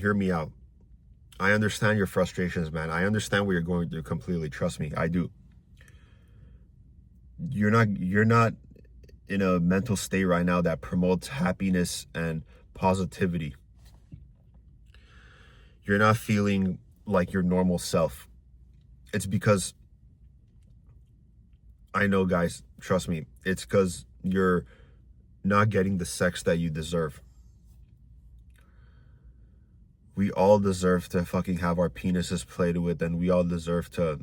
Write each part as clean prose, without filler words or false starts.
hear me out. I understand your frustrations, man. I understand what you're going through completely. Trust me, I do. You're not in a mental state right now that promotes happiness and positivity. You're not feeling like your normal self. It's because, I know, guys, trust me, it's because you're not getting the sex that you deserve. We all deserve to fucking have our penises played with, and we all deserve to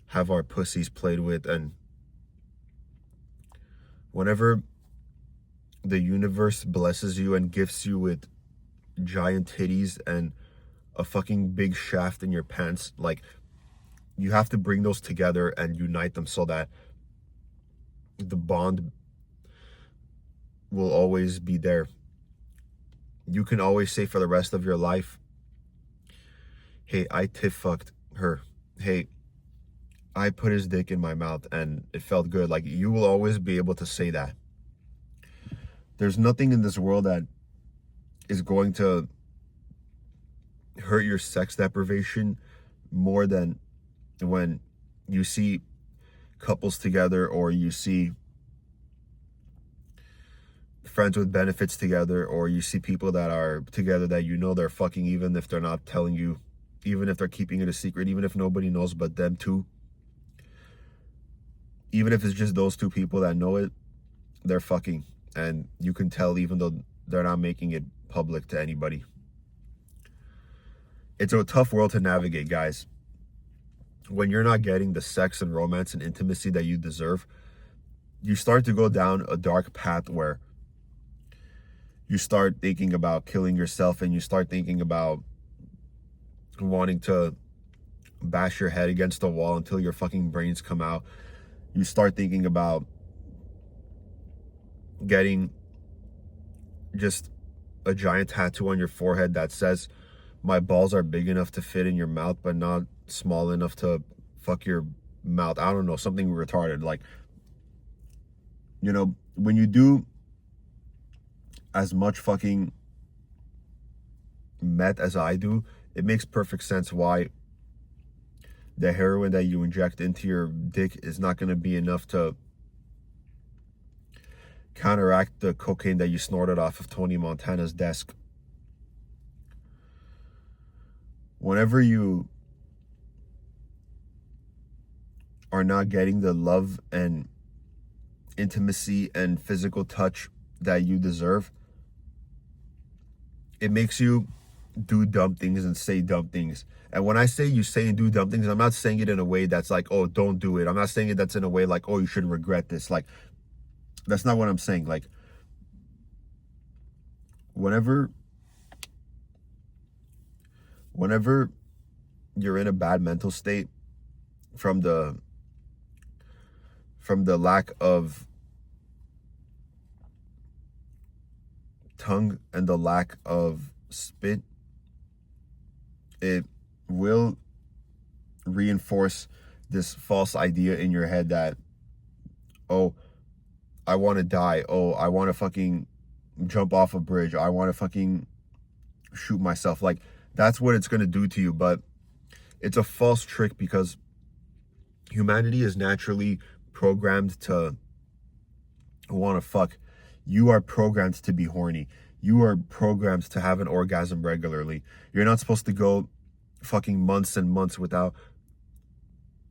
have our pussies played with. And whenever the universe blesses you and gifts you with giant titties and a fucking big shaft in your pants, like, you have to bring those together and unite them so that the bond will always be there. You can always say for the rest of your life, hey, I tit fucked her. Hey, I put his dick in my mouth and it felt good. Like, you will always be able to say that. There's nothing in this world that is going to hurt your sex deprivation more than when you see couples together, or you see friends with benefits together, or you see people that are together that you know they're fucking, even if they're not telling you, even if they're keeping it a secret, even if nobody knows but them two. Even if it's just those two people that know it, they're fucking. And you can tell even though they're not making it public to anybody. It's a tough world to navigate, guys. When you're not getting the sex and romance and intimacy that you deserve, you start to go down a dark path where you start thinking about killing yourself, and you start thinking about wanting to bash your head against the wall until your fucking brains come out. You start thinking about getting just a giant tattoo on your forehead that says, my balls are big enough to fit in your mouth, but not small enough to fuck your mouth. I don't know, something retarded. Like, you know, when you do as much fucking meth as I do, it makes perfect sense why the heroin that you inject into your dick is not going to be enough to counteract the cocaine that you snorted off of Tony Montana's desk. Whenever you are not getting the love and intimacy and physical touch that you deserve, it makes you do dumb things and say dumb things. And when I say you say and do dumb things, I'm not saying it in a way that's like, oh, don't do it. I'm not saying it that's in a way like, oh, you should regret this. Like, that's not what I'm saying. Like, whenever you're in a bad mental state from the lack of tongue and the lack of spit, it will reinforce this false idea in your head that, oh, I want to die. Oh, I want to fucking jump off a bridge. I want to fucking shoot myself. Like, that's what it's going to do to you. But it's a false trick, because humanity is naturally programmed to want to fuck. You are programmed to be horny. You are programmed to have an orgasm regularly. You're not supposed to go fucking months and months without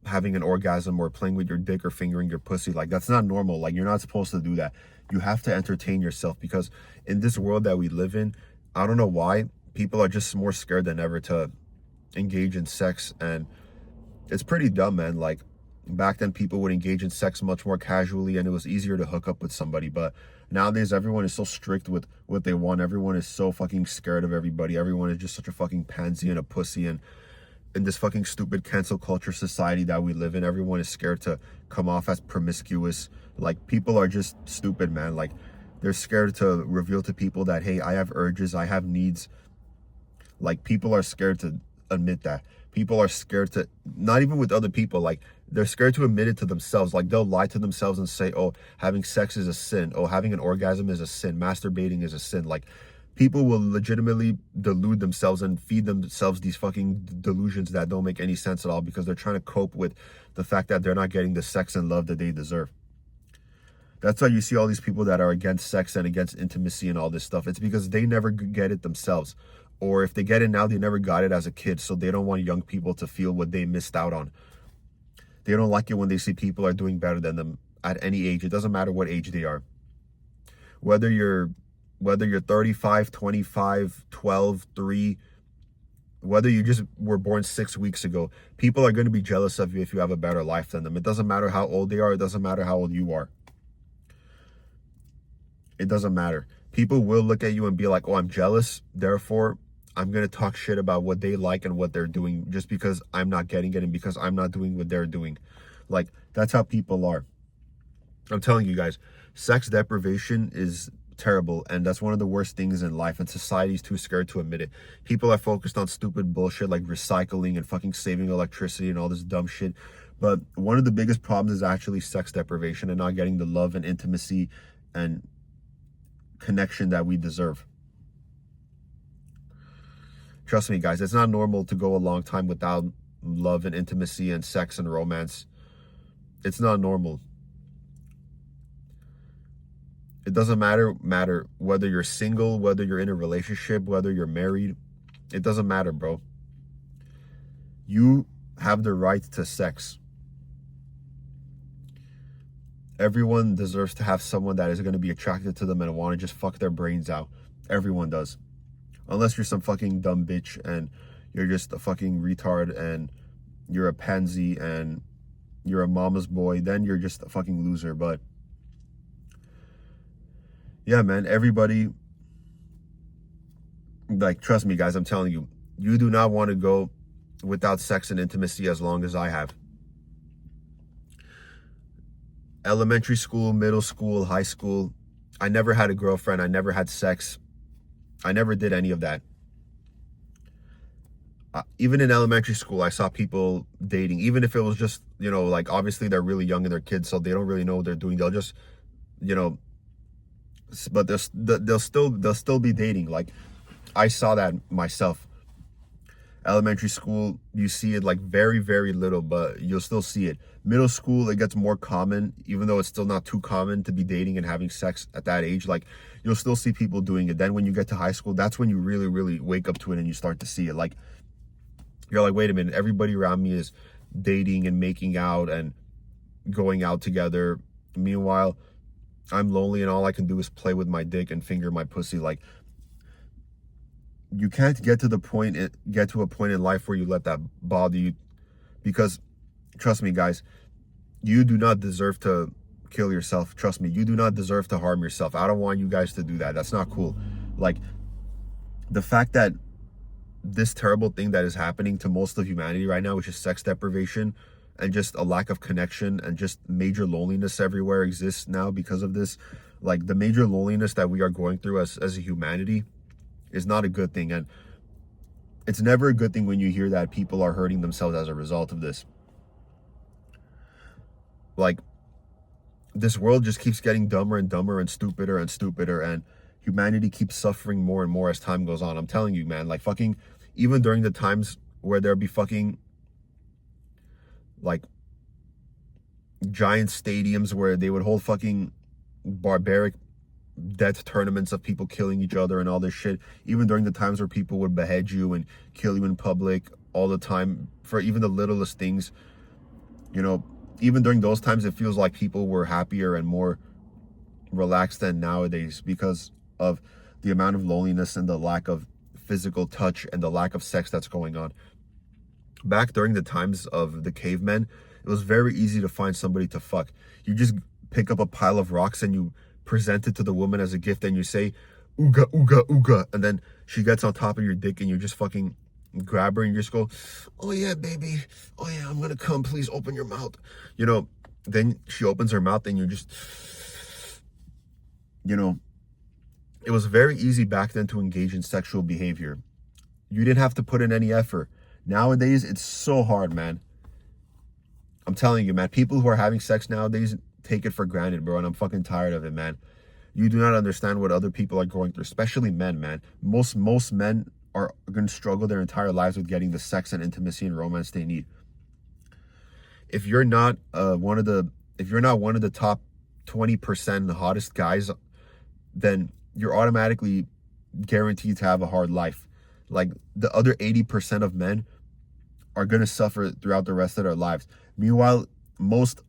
having an orgasm or playing with your dick or fingering your pussy. Like, that's not normal. Like, you're not supposed to do that. You have to entertain yourself, because in this world that we live in, I don't know why, people are just more scared than ever to engage in sex. And it's pretty dumb, man. Like, back then people would engage in sex much more casually, and it was easier to hook up with somebody. But nowadays everyone is so strict with what they want. Everyone is so fucking scared of everybody. Everyone is just such a fucking pansy and a pussy. And in this fucking stupid cancel culture society that we live in, everyone is scared to come off as promiscuous. Like, people are just stupid, man. Like, they're scared to reveal to people that, hey, I have urges, I have needs. Like, people are scared to admit that. People are scared to, not even with other people, like, they're scared to admit it to themselves. Like, they'll lie to themselves and say, oh, having sex is a sin. Oh, having an orgasm is a sin. Masturbating is a sin. Like, People will legitimately delude themselves and feed themselves these fucking delusions that don't make any sense at all because they're trying to cope with the fact that they're not getting the sex and love that they deserve. That's why you see all these people that are against sex and against intimacy and all this stuff. It's because they never get it themselves. Or if they get it now, they never got it as a kid. So they don't want young people to feel what they missed out on. They don't like it when they see people are doing better than them at any age. It doesn't matter what age they are. Whether you're 35, 25, 12, 3, whether you just were born 6 weeks ago, people are going to be jealous of you if you have a better life than them. It doesn't matter how old they are. It doesn't matter how old you are. It doesn't matter. People will look at you and be like, oh, I'm jealous. Therefore, I'm going to talk shit about what they like and what they're doing just because I'm not getting it and because I'm not doing what they're doing. Like, that's how people are. I'm telling you guys, sex deprivation is terrible, and that's one of the worst things in life, and society's too scared to admit it. People are focused on stupid bullshit like recycling and fucking saving electricity and all this dumb shit, but one of the biggest problems is actually sex deprivation and not getting the love and intimacy and connection that we deserve. Trust me, guys, it's not normal to go a long time without love and intimacy and sex and romance. It's not normal. It doesn't matter whether you're single, whether you're in a relationship, whether you're married. It doesn't matter, bro. You have the right to sex. Everyone deserves to have someone that is going to be attracted to them and want to just fuck their brains out. Everyone does. Unless you're some fucking dumb bitch and you're just a fucking retard and you're a pansy and you're a mama's boy, then you're just a fucking loser. But yeah, man, everybody, like, trust me, guys, I'm telling you, you do not want to go without sex and intimacy as long as I have. Elementary school, middle school, high school, I never had a girlfriend. I never had sex. I never did any of that. Even in elementary school, I saw people dating, even if it was just, like, obviously they're really young and they're kids, so they don't really know what they're doing. They'll just, but they'll still be dating. Like, I saw that myself. Elementary school, you see it like very, very little, but you'll still see it. Middle school, it gets more common, even though it's still not too common to be dating and having sex at that age. Like, you'll still see people doing it. Then when you get to high school, that's when you really, really wake up to it and you start to see it. Like, you're like, wait a minute, everybody around me is dating and making out and going out together. Meanwhile, I'm lonely and all I can do is play with my dick and finger my pussy. Like, you can't get to a point in life where you let that bother you, because trust me, guys, you do not deserve to kill yourself. Trust me, you do not deserve to harm yourself. I don't want you guys to do that. That's not cool. Like, the fact that this terrible thing that is happening to most of humanity right now, which is sex deprivation and just a lack of connection and just major loneliness everywhere exists now because of this. Like, the major loneliness that we are going through as a humanity is not a good thing. And it's never a good thing when you hear that people are hurting themselves as a result of this. Like, this world just keeps getting dumber and dumber and stupider, and humanity keeps suffering more and more as time goes on. I'm telling you, man, like, fucking, even during the times where there'd be fucking, like, giant stadiums where they would hold fucking barbaric death tournaments of people killing each other and all this shit, even during the times where people would behead you and kill you in public all the time for even the littlest things, even during those times, it feels like people were happier and more relaxed than nowadays because of the amount of loneliness and the lack of physical touch and the lack of sex that's going on. Back during the times of the cavemen, it was very easy to find somebody to fuck. You just pick up a pile of rocks and you present it to the woman as a gift and you say, ooga, ooga, ooga. And then she gets on top of your dick and you just fucking grab her and you just go, oh yeah, baby. Oh yeah, I'm gonna come. Please open your mouth. Then she opens her mouth and you just, it was very easy back then to engage in sexual behavior. You didn't have to put in any effort. Nowadays, it's so hard, man. I'm telling you, man, people who are having sex nowadays take it for granted, bro, and I'm fucking tired of it, man. You do not understand what other people are going through, especially men, man. Most men are going to struggle their entire lives with getting the sex and intimacy and romance they need. If you're not if you're not one of the top 20% hottest guys, then you're automatically guaranteed to have a hard life. Like the other 80% of men are going to suffer throughout the rest of their lives. Meanwhile, most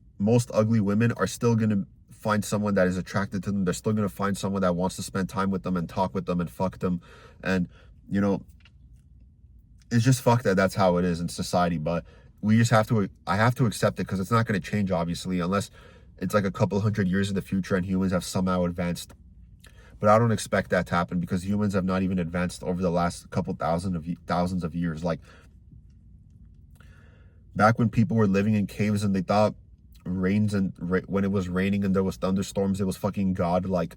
ugly women are still going to find someone that is attracted to them. They're still going to find someone that wants to spend time with them and talk with them and fuck them. And, you know, it's just fucked that that's how it is in society. But we just have to, I have to accept it because it's not going to change, obviously, unless it's like a couple hundred years in the future and humans have somehow advanced. But I don't expect that to happen because humans have not even advanced over the last couple thousands of years. Like back when people were living in caves and they thought when it was raining and there was thunderstorms, it was fucking God, like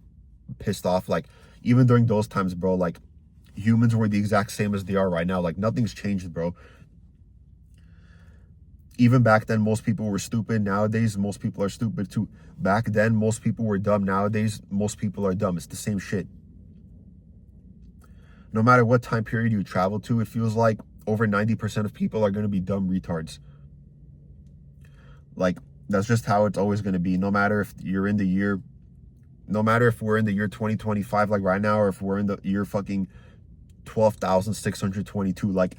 pissed off. Like even during those times, bro, like humans were the exact same as they are right now. Like nothing's changed, bro. Even back then, most people were stupid. Nowadays, most people are stupid too. Back then, most people were dumb. Nowadays, most people are dumb. It's the same shit. No matter what time period you travel to, it feels like over 90% of people are going to be dumb retards. Like, that's just how it's always going to be. No matter if you're in the year, no matter if we're in the year 2025, like right now, or if we're in the year fucking 12,622, like,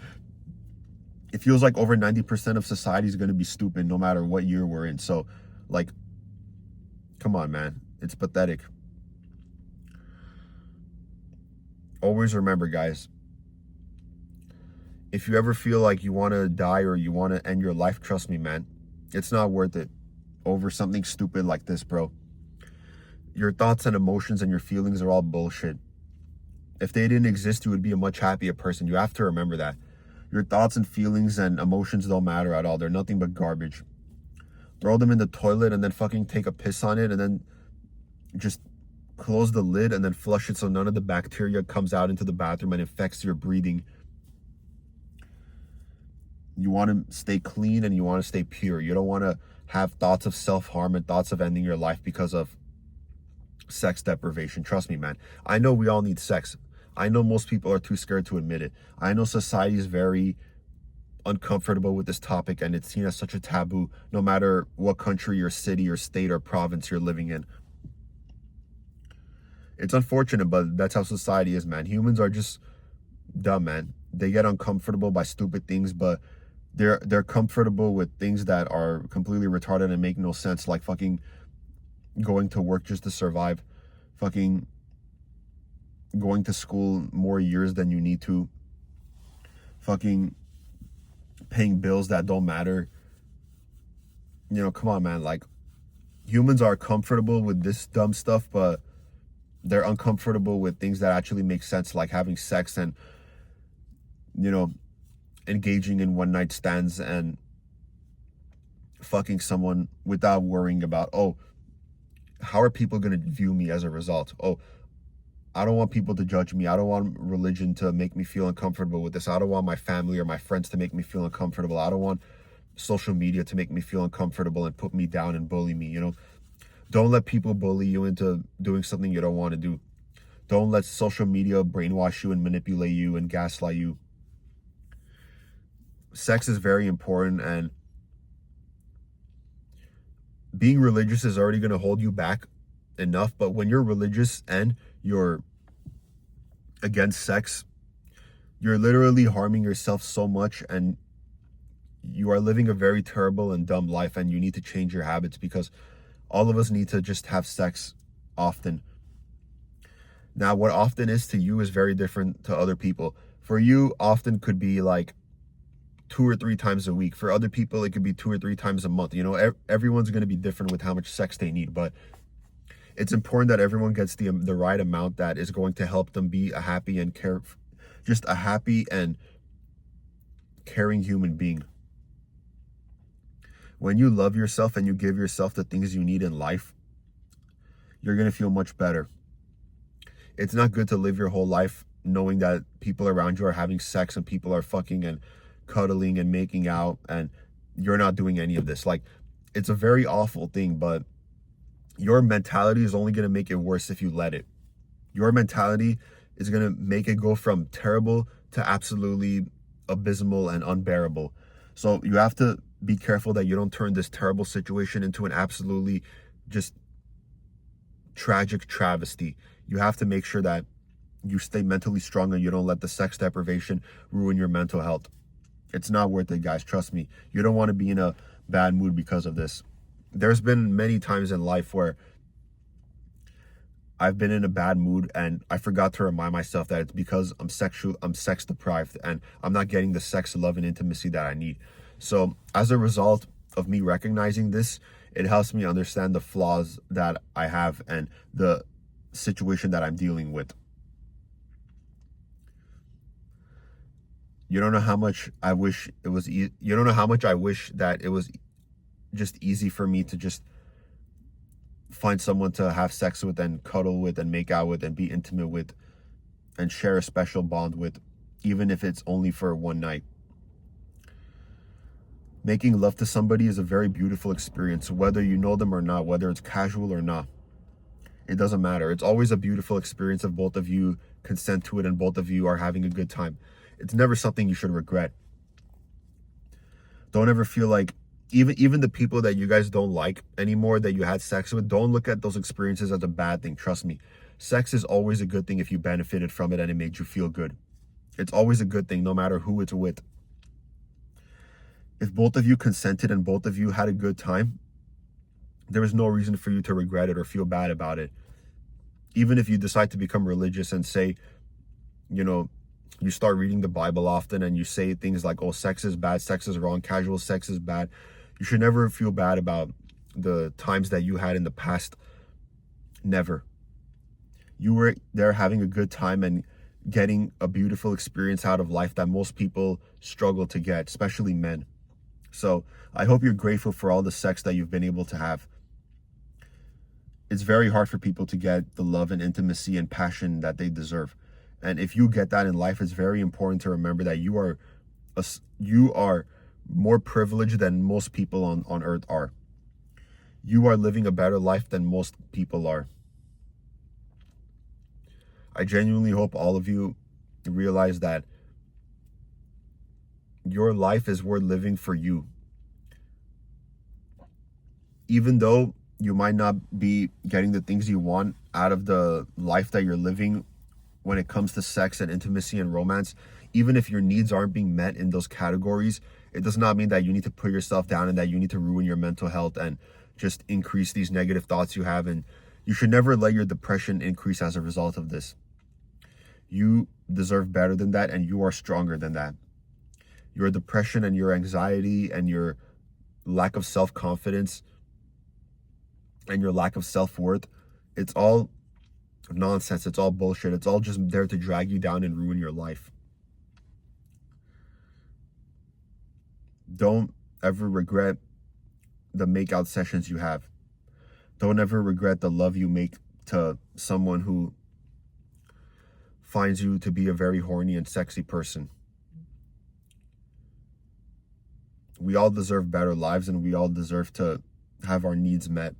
it feels like over 90% of society is going to be stupid no matter what year we're in. So, like, come on, man. It's pathetic. Always remember, guys, if you ever feel like you want to die or you want to end your life, trust me, man, it's not worth it over something stupid like this, bro. Your thoughts and emotions and your feelings are all bullshit. If they didn't exist, you would be a much happier person. You have to remember that. Your thoughts and feelings and emotions don't matter at all. They're nothing but garbage. Throw them in the toilet and then fucking take a piss on it and then just close the lid and then flush it so none of the bacteria comes out into the bathroom and infects your breathing. You want to stay clean and you want to stay pure. You don't want to have thoughts of self-harm and thoughts of ending your life because of sex deprivation. Trust me, man. I know we all need sex. I know most people are too scared to admit it. I know society is very uncomfortable with this topic and it's seen as such a taboo no matter what country or city or state or province you're living in. It's unfortunate, but that's how society is, man. Humans are just dumb, man. They get uncomfortable by stupid things, but they're comfortable with things that are completely retarded and make no sense, like fucking going to work just to survive, fucking going to school more years than you need to, fucking paying bills that don't matter. You know, come on, man. Like, humans are comfortable with this dumb stuff, but they're uncomfortable with things that actually make sense, like having sex and, you know, engaging in one night stands and fucking someone without worrying about, oh, how are people going to view me as a result? Oh, I don't want people to judge me. I don't want religion to make me feel uncomfortable with this. I don't want my family or my friends to make me feel uncomfortable. I don't want social media to make me feel uncomfortable and put me down and bully me, you know? Don't let people bully you into doing something you don't want to do. Don't let social media brainwash you and manipulate you and gaslight you. Sex is very important, and being religious is already going to hold you back enough, but when you're religious and you're against sex, you're literally harming yourself so much, and you are living a very terrible and dumb life, and you need to change your habits because all of us need to just have sex often. Now, what often is to you is very different to other people. For you, often could be like 2 or 3 times a week. For other people, it could be 2 or 3 times a month. You know, everyone's going to be different with how much sex they need, but it's important that everyone gets the right amount that is going to help them be a happy and caring human being. When you love yourself and you give yourself the things you need in life, you're going to feel much better. It's not good to live your whole life knowing that people around you are having sex and people are fucking and cuddling and making out and you're not doing any of this. Like, it's a very awful thing, but Your mentality is only going to make it worse if you let it. Your mentality is going to make it go from terrible to absolutely abysmal and unbearable. So you have to be careful that you don't turn this terrible situation into an absolutely just tragic travesty. You have to make sure that you stay mentally strong and you don't let the sex deprivation ruin your mental health. It's not worth it, guys. Trust me. You don't want to be in a bad mood because of this. There's been many times in life where I've been in a bad mood and I forgot to remind myself that it's because I'm sex deprived and I'm not getting the sex, love, and intimacy that I need. So as a result of me recognizing this, it helps me understand the flaws that I have and the situation that I'm dealing with. You don't know how much I wish it was you don't know how much I wish that it was just easy for me to just find someone to have sex with and cuddle with and make out with and be intimate with and share a special bond with, even if it's only for one night. Making love to somebody is a very beautiful experience, whether you know them or not, whether it's casual or not. It doesn't matter. It's always a beautiful experience if both of you consent to it and both of you are having a good time. It's never something you should regret. Don't ever feel like even the people that you guys don't like anymore that you had sex with, don't look at those experiences as a bad thing. Trust me. Sex is always a good thing if you benefited from it and it made you feel good. It's always a good thing, no matter who it's with. If both of you consented and both of you had a good time, there is no reason for you to regret it or feel bad about it. Even if you decide to become religious and say, you start reading the Bible often and you say things like, oh, sex is bad, sex is wrong, casual sex is bad. You should never feel bad about the times that you had in the past. Never. You were there having a good time and getting a beautiful experience out of life that most people struggle to get, especially men. So I hope you're grateful for all the sex that you've been able to have. It's very hard for people to get the love and intimacy and passion that they deserve. And if you get that in life, it's very important to remember that you are more privileged than most people on earth are. You are living a better life than most people are. I genuinely hope all of you realize that your life is worth living for you. Even though you might not be getting the things you want out of the life that you're living when it comes to sex and intimacy and romance, even if your needs aren't being met in those categories, it does not mean that you need to put yourself down and that you need to ruin your mental health and just increase these negative thoughts you have. And you should never let your depression increase as a result of this. You deserve better than that, and you are stronger than that. Your depression and your anxiety and your lack of self-confidence and your lack of self-worth, it's all nonsense. It's all bullshit. It's all just there to drag you down and ruin your life. Don't ever regret the makeout sessions you have. Don't ever regret the love you make to someone who finds you to be a very horny and sexy person. We all deserve better lives and we all deserve to have our needs met.